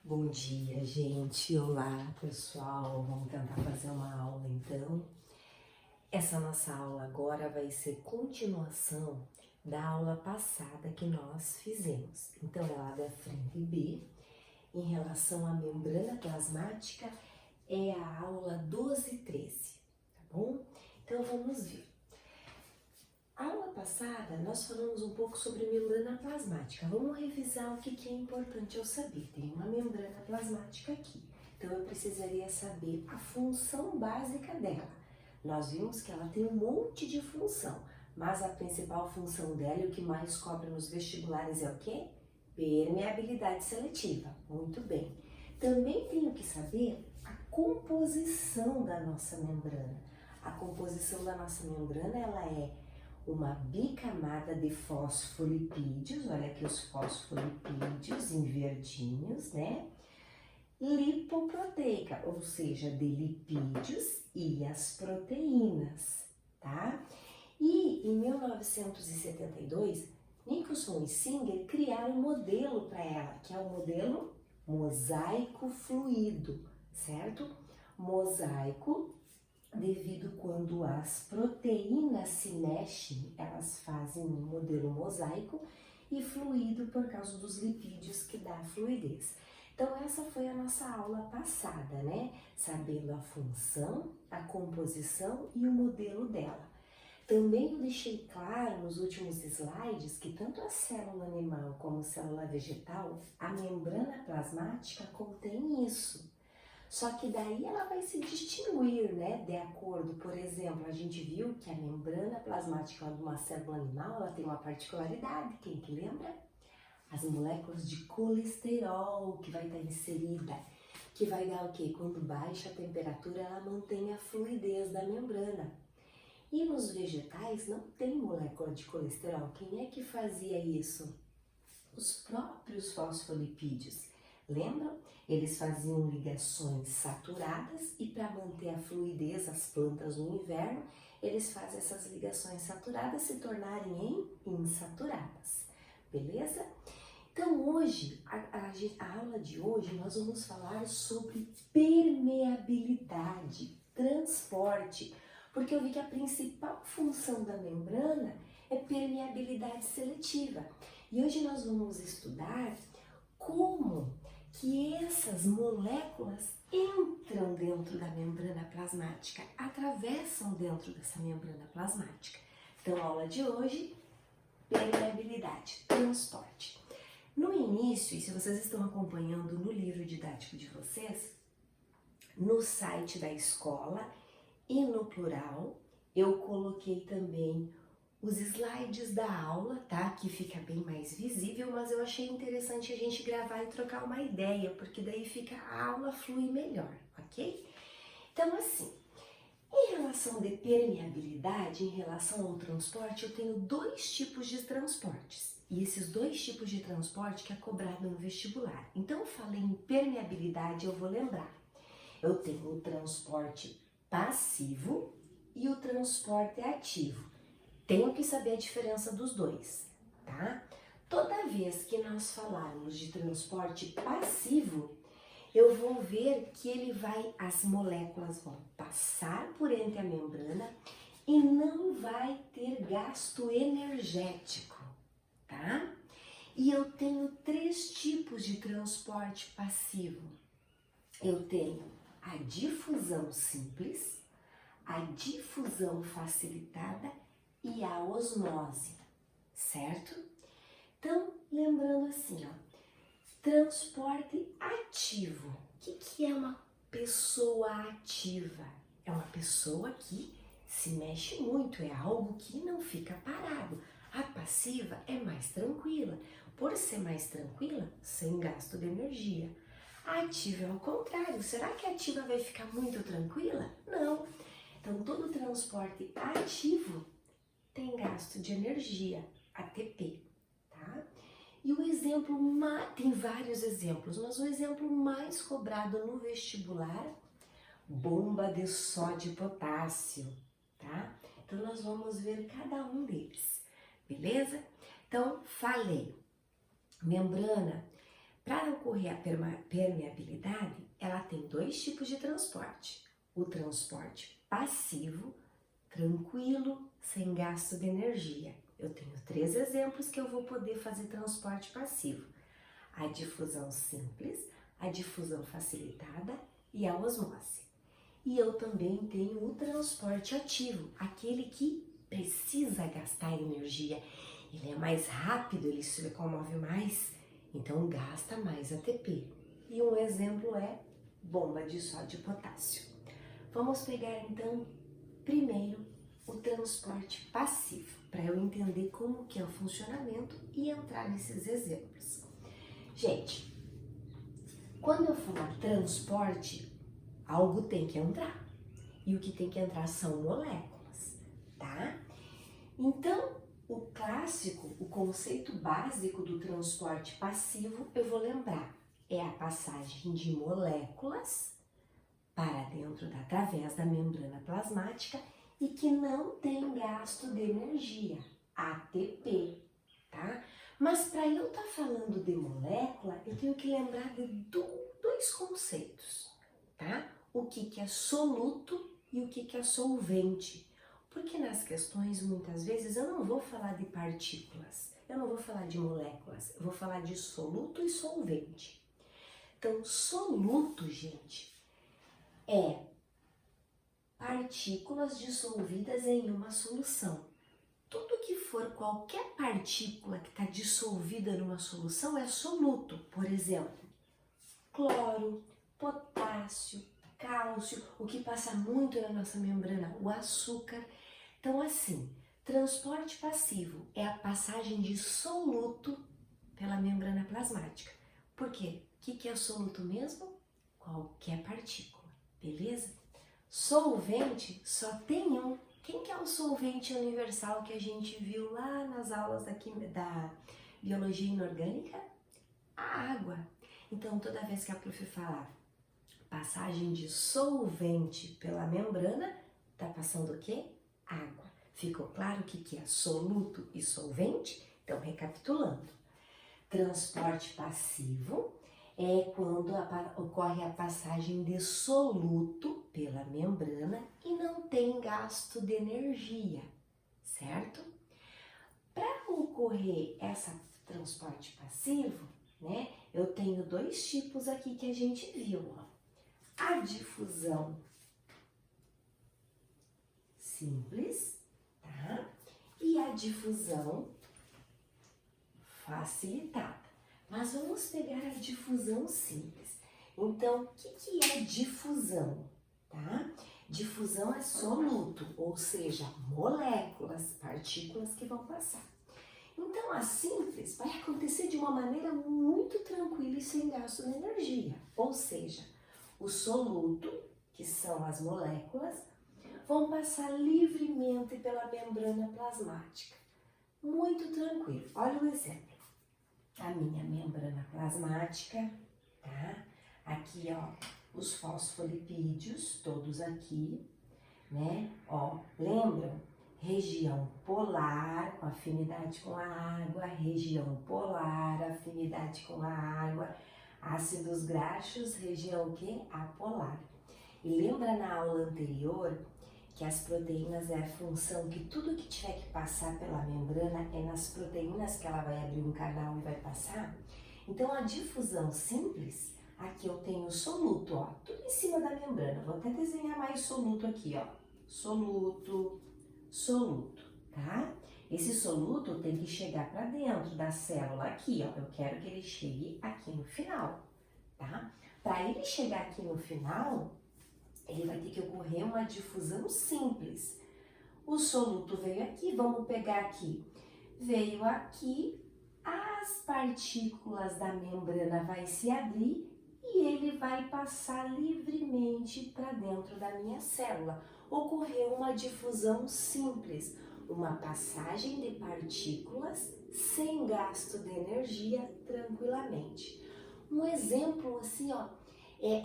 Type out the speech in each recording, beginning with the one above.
Bom dia, gente. Olá, pessoal. Vamos tentar fazer uma aula, então. Essa nossa aula agora vai ser continuação da aula passada que nós fizemos. Então, é lá da frente B, em relação à membrana plasmática, é a aula 12 e 13, tá bom? Então, vamos ver. A aula passada, nós falamos um pouco sobre membrana plasmática. Vamos revisar o que é importante eu saber. Tem uma membrana plasmática aqui, então eu precisaria saber a função básica dela. Nós vimos que ela tem um monte de função, mas a principal função dela e o que mais cobra nos vestibulares é o quê? Permeabilidade seletiva. Muito bem. Também tenho que saber a composição da nossa membrana. A composição da nossa membrana, ela é uma bicamada de fosfolipídios, olha aqui os fosfolipídios em verdinhos, né? Lipoproteica, ou seja, de lipídios e as proteínas, tá? E em 1972, Nicholson e Singer criaram um modelo para ela, que é o modelo mosaico fluido, certo? Mosaico devido quando as proteínas se mexem, elas fazem um modelo mosaico, e fluido por causa dos lipídios que dá fluidez. Então essa foi a nossa aula passada, né? Sabendo a função, a composição e o modelo dela. Também eu deixei claro nos últimos slides que tanto a célula animal como a célula vegetal, a membrana plasmática contém isso. Só que daí ela vai se distinguir, né, de acordo, por exemplo, a gente viu que a membrana plasmática de uma célula animal, ela tem uma particularidade, quem que lembra? As moléculas de colesterol que vai estar inserida, que vai dar o quê? Quando baixa a temperatura, ela mantém a fluidez da membrana. E nos vegetais não tem molécula de colesterol. Quem é que fazia isso? Os próprios fosfolipídios. Lembram? Eles faziam ligações saturadas e para manter a fluidez, as plantas no inverno, eles fazem essas ligações saturadas se tornarem em insaturadas, beleza? Então hoje, a aula de hoje, nós vamos falar sobre permeabilidade, transporte, porque eu vi que a principal função da membrana é permeabilidade seletiva. E hoje nós vamos estudar como que essas moléculas entram dentro da membrana plasmática, atravessam dentro dessa membrana plasmática. Então, a aula de hoje, permeabilidade, transporte. No início, e se vocês estão acompanhando no livro didático de vocês, no site da escola e no plural, eu coloquei também os slides da aula, tá? Que fica bem mais visível, mas eu achei interessante a gente gravar e trocar uma ideia, porque daí fica a aula flui melhor, ok? Então, assim, em relação de permeabilidade, em relação ao transporte, eu tenho dois tipos de transportes. E esses dois tipos de transporte que é cobrado no vestibular. Então, eu falei em permeabilidade, eu vou lembrar. Eu tenho o transporte passivo e o transporte ativo. Tenho que saber a diferença dos dois, tá? Toda vez que nós falarmos de transporte passivo, eu vou ver que as moléculas vão passar por entre a membrana e não vai ter gasto energético, tá? E eu tenho três tipos de transporte passivo. Eu tenho a difusão simples, a difusão facilitada e a osmose, certo? Então, lembrando assim, ó, transporte ativo. O que é uma pessoa ativa? É uma pessoa que se mexe muito, é algo que não fica parado. A passiva é mais tranquila. Por ser mais tranquila, sem gasto de energia. A ativa é o contrário. Será que a ativa vai ficar muito tranquila? Não. Então, todo transporte ativo tem gasto de energia, ATP, tá? E o exemplo, tem vários exemplos, mas o exemplo mais cobrado no vestibular, bomba de sódio e potássio, tá? Então, nós vamos ver cada um deles, beleza? Então, falei, membrana Para ocorrer a permeabilidade, ela tem dois tipos de transporte. O transporte passivo, tranquilo, sem gasto de energia. Eu tenho 3 exemplos que eu vou poder fazer transporte passivo: a difusão simples, a difusão facilitada e a osmose. E eu também tenho o transporte ativo, aquele que precisa gastar energia. Ele é mais rápido, ele se locomove mais, então gasta mais ATP. E um exemplo é bomba de sódio e potássio. Vamos pegar então primeiro o transporte passivo, para eu entender como que é o funcionamento e entrar nesses exemplos. Gente, quando eu falar transporte, algo tem que entrar. E o que tem que entrar são moléculas, tá? Então, o clássico, o conceito básico do transporte passivo, eu vou lembrar, é a passagem de moléculas para dentro através da membrana plasmática e que não tem gasto de energia, ATP, tá? Mas para eu estar falando de molécula, eu tenho que lembrar de dois conceitos, tá? O que é soluto e o que é solvente. Porque nas questões, muitas vezes, eu não vou falar de partículas, eu não vou falar de moléculas, eu vou falar de soluto e solvente. Então, soluto, gente, é partículas dissolvidas em uma solução. Tudo que for qualquer partícula que está dissolvida numa solução é soluto. Por exemplo, cloro, potássio, cálcio, o que passa muito na nossa membrana, o açúcar. Então, assim, transporte passivo é a passagem de soluto pela membrana plasmática. Por quê? O que é soluto mesmo? Qualquer partícula, beleza? Solvente só tem um. Quem que é o solvente universal que a gente viu lá nas aulas da biologia inorgânica? A água. Então, toda vez que a prof falar passagem de solvente pela membrana, tá passando o quê? Água. Ficou claro o que é soluto e solvente? Então, recapitulando. Transporte passivo é quando ocorre a passagem de soluto pela membrana e não tem gasto de energia, certo? Para ocorrer esse transporte passivo, né, eu tenho 2 tipos aqui que a gente viu, ó. A difusão simples, tá? E a difusão facilitada. Mas vamos pegar a difusão simples. Então, o que é difusão, tá? Difusão é soluto, ou seja, moléculas, partículas que vão passar. Então, a simples vai acontecer de uma maneira muito tranquila e sem gasto de energia. Ou seja, o soluto, que são as moléculas, vão passar livremente pela membrana plasmática. Muito tranquilo. Olha o exemplo. A minha membrana plasmática, tá? Aqui, ó, os fosfolipídios, todos aqui, né? Ó, lembram? Região polar, com afinidade com a água, região polar, afinidade com a água, ácidos graxos, região o quê? Apolar. E lembra na aula anterior que as proteínas é a função que tudo que tiver que passar pela membrana é nas proteínas que ela vai abrir um canal e vai passar? Então, a difusão simples, aqui eu tenho soluto, ó, tudo em cima da membrana. Vou até desenhar mais soluto aqui, ó. Soluto, soluto, tá? Esse soluto tem que chegar para dentro da célula aqui, ó. Eu quero que ele chegue aqui no final, tá? Para ele chegar aqui no final, ele vai ter que ocorrer uma difusão simples. O soluto veio aqui, vamos pegar aqui. Veio aqui, as partículas da membrana vai se abrir e ele vai passar livremente para dentro da minha célula. Ocorreu uma difusão simples, uma passagem de partículas sem gasto de energia tranquilamente. Um exemplo assim, ó,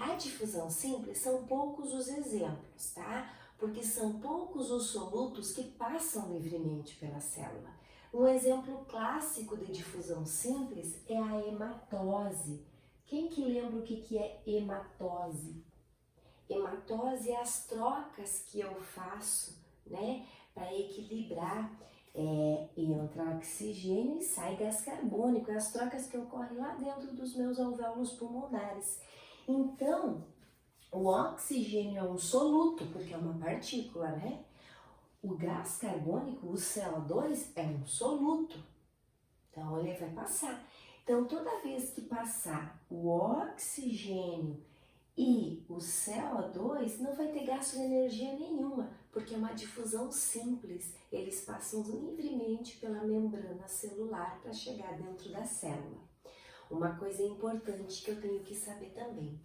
a difusão simples são poucos os exemplos, tá? Porque são poucos os solutos que passam livremente pela célula. Um exemplo clássico de difusão simples é a hematose. Quem que lembra o que é hematose? Hematose é as trocas que eu faço, né, para equilibrar. Entra oxigênio e sai gás carbônico, é as trocas que ocorrem lá dentro dos meus alvéolos pulmonares. Então, o oxigênio é um soluto, porque é uma partícula, né? O gás carbônico, o CO2, é um soluto, então ele vai passar. Então, toda vez que passar o oxigênio e o CO2, não vai ter gasto de energia nenhuma, porque é uma difusão simples. Eles passam livremente pela membrana celular para chegar dentro da célula. Uma coisa importante que eu tenho que saber também.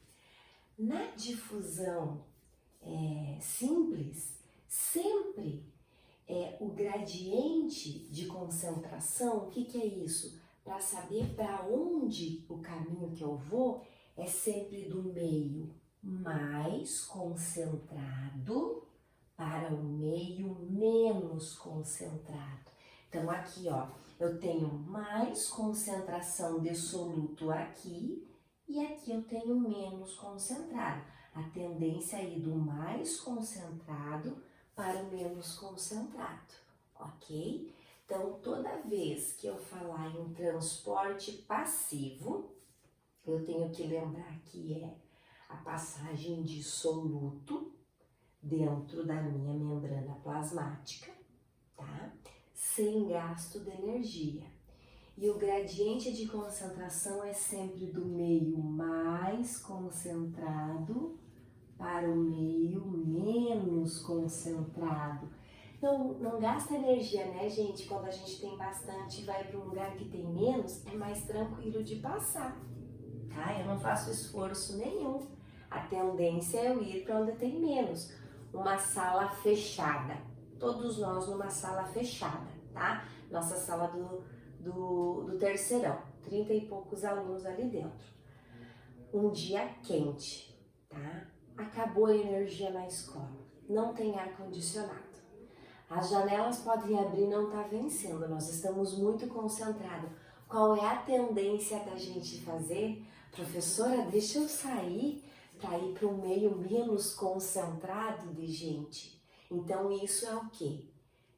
Na difusão simples, sempre o gradiente de concentração, o que é isso? Para saber para onde o caminho que eu vou, é sempre do meio mais concentrado para o meio menos concentrado. Então aqui, ó, eu tenho mais concentração de soluto aqui e aqui eu tenho menos concentrado. A tendência é ir do mais concentrado para o menos concentrado, ok? Então, toda vez que eu falar em transporte passivo, eu tenho que lembrar que é a passagem de soluto dentro da minha membrana plasmática, tá? Sem gasto de energia. E o gradiente de concentração é sempre do meio mais concentrado para o meio menos concentrado. Não gasta energia, né, gente? Quando a gente tem bastante e vai para um lugar que tem menos, é mais tranquilo de passar, tá? Eu não faço esforço nenhum. A tendência é eu ir para onde tem menos. Uma sala fechada. Todos nós numa sala fechada, tá? Nossa sala do terceirão. 30 e poucos alunos ali dentro. Um dia quente, tá? Acabou a energia na escola. Não tem ar-condicionado. As janelas podem abrir, não está vencendo, nós estamos muito concentrados. Qual é a tendência da gente fazer? Professora, deixa eu sair para ir para um meio menos concentrado de gente. Então isso é o quê?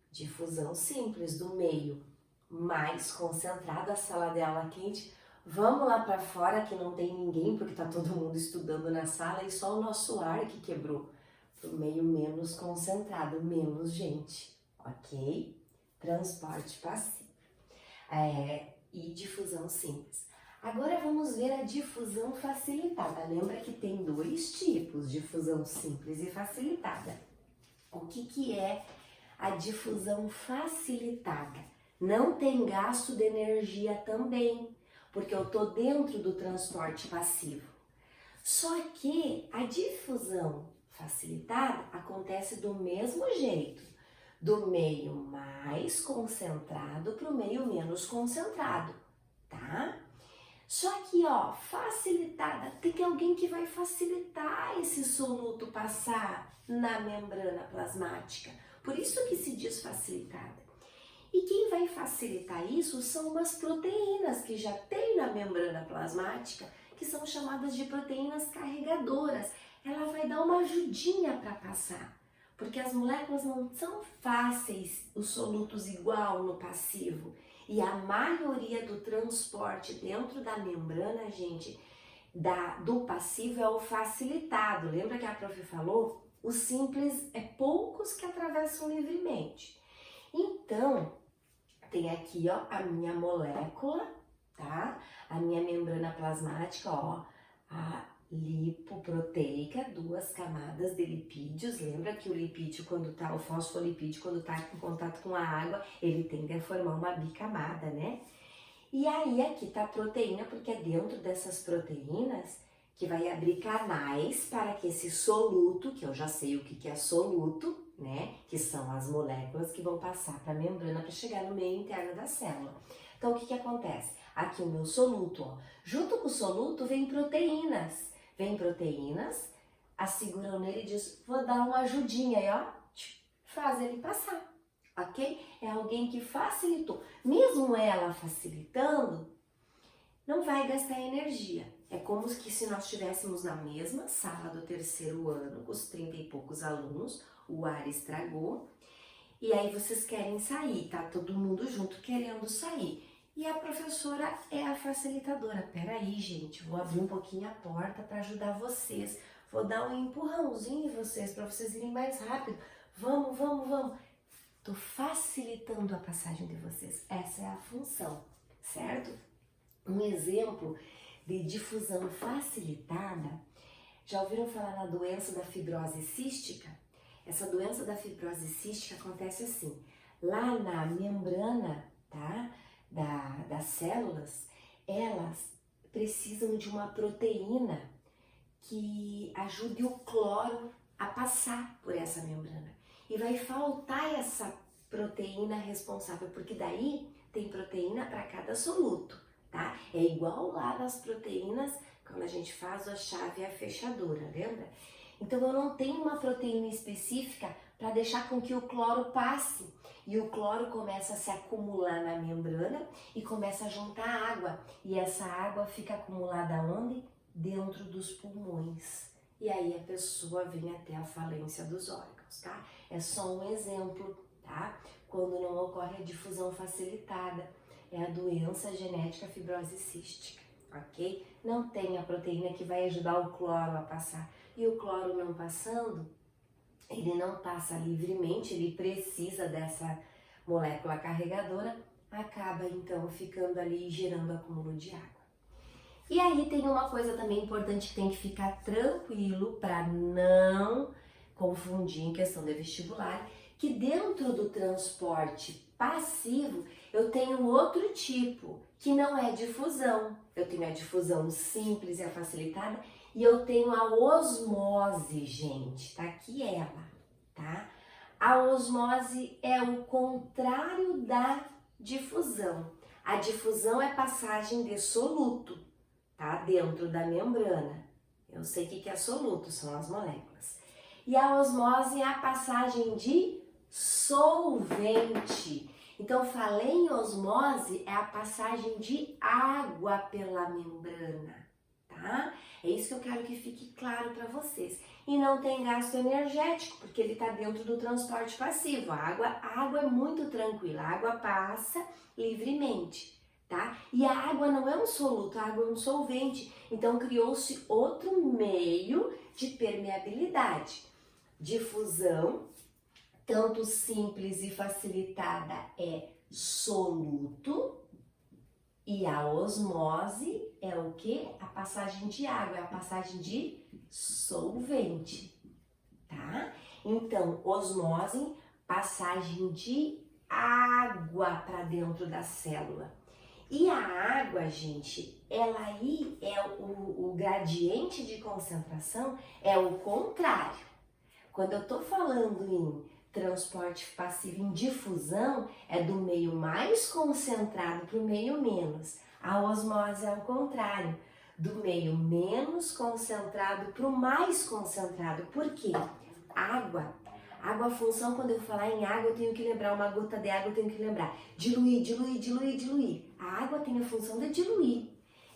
Difusão simples do meio mais concentrado, a sala de aula quente. Vamos lá para fora que não tem ninguém, porque está todo mundo estudando na sala e só o nosso ar que quebrou. Meio menos concentrado, menos gente, ok? Transporte passivo e difusão simples. Agora vamos ver a difusão facilitada. Lembra que tem dois tipos, difusão simples e facilitada. O que é a difusão facilitada? Não tem gasto de energia também, porque eu estou dentro do transporte passivo. Só que a difusão facilitada acontece do mesmo jeito, do meio mais concentrado para o meio menos concentrado, tá? Só que, ó, facilitada, tem que alguém que vai facilitar esse soluto passar na membrana plasmática, por isso que se diz facilitada. E quem vai facilitar isso são umas proteínas que já tem na membrana plasmática, que são chamadas de proteínas carregadoras. Ela vai dar uma ajudinha para passar, porque as moléculas não são fáceis, os solutos igual no passivo. E a maioria do transporte dentro da membrana, gente, do passivo é o facilitado. Lembra que a prof falou? O simples é poucos que atravessam livremente. Então, tem aqui, ó, a minha molécula, tá? A minha membrana plasmática, ó, a lipoproteica, 2 camadas de lipídios. Lembra que o lipídio, o fosfolipídio, quando tá em contato com a água, ele tende a formar uma bicamada, né? E aí aqui tá a proteína, porque é dentro dessas proteínas que vai abrir canais para que esse soluto, que eu já sei o que é soluto, né? Que são as moléculas que vão passar para a membrana para chegar no meio interno da célula. Então, o que acontece? Aqui o meu soluto, ó. Junto com o soluto vem proteínas. Vem proteínas, as seguram nele e diz, vou dar uma ajudinha aí, ó. Faz ele passar. ok? É alguém que facilitou. Mesmo ela facilitando, não vai gastar energia. É como se nós estivéssemos na mesma sala do terceiro ano, com os 30 e poucos alunos, o ar estragou, e aí vocês querem sair, tá todo mundo junto querendo sair. E a professora é a facilitadora. Peraí, gente, vou abrir um pouquinho a porta para ajudar vocês. Vou dar um empurrãozinho em vocês, para vocês irem mais rápido. Vamos, vamos, vamos. Tô facilitando a passagem de vocês. Essa é a função, certo? Um exemplo de difusão facilitada. Já ouviram falar na doença da fibrose cística? Essa doença da fibrose cística acontece assim, lá na membrana, tá, das células, elas precisam de uma proteína que ajude o cloro a passar por essa membrana. E vai faltar essa proteína responsável, porque daí tem proteína para cada soluto, tá? É igual lá nas proteínas, quando a gente faz a chave e a fechadura, lembra? Então eu não tenho uma proteína específica para deixar com que o cloro passe. E o cloro começa a se acumular na membrana e começa a juntar água. E essa água fica acumulada onde? Dentro dos pulmões. E aí a pessoa vem até a falência dos órgãos, tá? É só um exemplo, tá? Quando não ocorre a difusão facilitada. É a doença genética fibrose cística, ok? Não tem a proteína que vai ajudar o cloro a passar. E o cloro não passando, ele não passa livremente, ele precisa dessa molécula carregadora, acaba então ficando ali e gerando acúmulo de água. E aí tem uma coisa também importante que tem que ficar tranquilo para não confundir em questão de vestibular, que dentro do transporte passivo eu tenho outro tipo, que não é difusão. Eu tenho a difusão simples e a facilitada, e eu tenho a osmose, gente, tá aqui ela, tá? A osmose é o contrário da difusão. A difusão é passagem de soluto, tá? Dentro da membrana. Eu sei o que é soluto, são as moléculas. E a osmose é a passagem de solvente. Então, falei em osmose, é a passagem de água pela membrana, tá? É isso que eu quero que fique claro para vocês. E não tem gasto energético, porque ele está dentro do transporte passivo. A água é muito tranquila, a água passa livremente, tá? E a água não é um soluto, a água é um solvente. Então, criou-se outro meio de permeabilidade. Difusão, tanto simples e facilitada, é soluto, e a osmose é o que? A passagem de água, é a passagem de solvente, tá? Então, osmose, passagem de água para dentro da célula. E a água, gente, ela aí é o gradiente de concentração é o contrário. Quando eu tô falando em transporte passivo, em difusão, é do meio mais concentrado para o meio menos. A osmose é o contrário, do meio menos concentrado para o mais concentrado. Por quê? Água, a função, quando eu falar em água, eu tenho que lembrar uma gota de água, eu tenho que lembrar diluir, diluir, diluir, diluir. A água tem a função de diluir.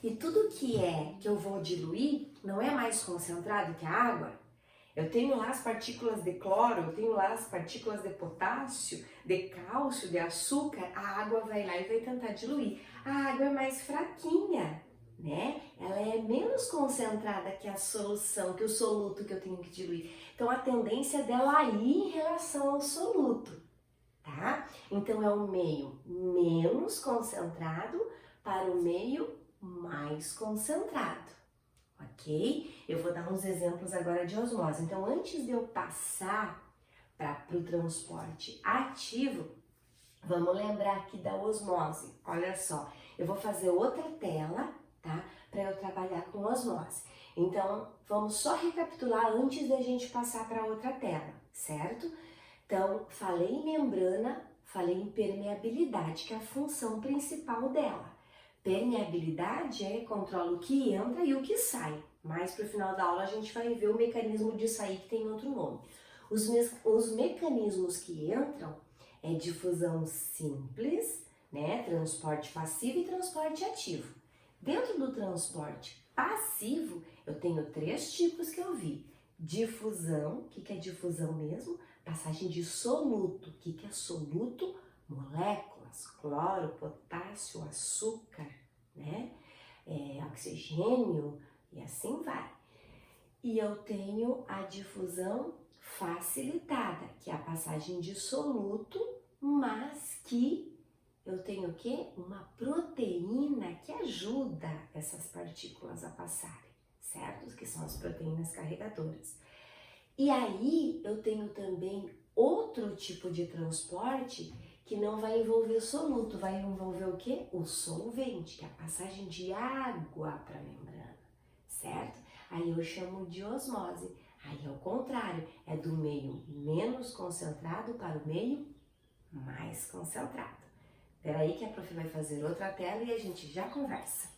E tudo que eu vou diluir não é mais concentrado que a água. Eu tenho lá as partículas de cloro, eu tenho lá as partículas de potássio, de cálcio, de açúcar, a água vai lá e vai tentar diluir. A água é mais fraquinha, né? Ela é menos concentrada que a solução, que o soluto que eu tenho que diluir. Então, a tendência dela ir em relação ao soluto, tá? Então, é o meio menos concentrado para o meio mais concentrado. Ok? Eu vou dar uns exemplos agora de osmose. Então, antes de eu passar para o transporte ativo, vamos lembrar aqui da osmose. Olha só, eu vou fazer outra tela, tá? Para eu trabalhar com osmose. Então, vamos só recapitular antes da gente passar para outra tela, certo? Então, falei em membrana, falei em permeabilidade, que é a função principal dela. Permeabilidade controla o que entra e o que sai. Mais para o final da aula a gente vai ver o mecanismo de sair, que tem outro nome. Os mecanismos que entram É difusão simples, né? Transporte passivo e transporte ativo. Dentro do transporte passivo, eu tenho 3 tipos que eu vi. Difusão, o que é difusão mesmo? Passagem de soluto. O que é soluto? Moléculas, cloro, potássio, açúcar, né? Oxigênio e assim vai. E eu tenho a difusão facilitada, que é a passagem de soluto, mas que eu tenho o quê? Uma proteína que ajuda essas partículas a passarem, certo? Que são as proteínas carregadoras. E aí eu tenho também outro tipo de transporte que não vai envolver soluto, vai envolver o quê? O solvente, que é a passagem de água para a membrana, certo? Aí eu chamo de osmose. Aí é o contrário, é do meio menos concentrado para o meio mais concentrado. Espera aí que a prof vai fazer outra tela e a gente já conversa.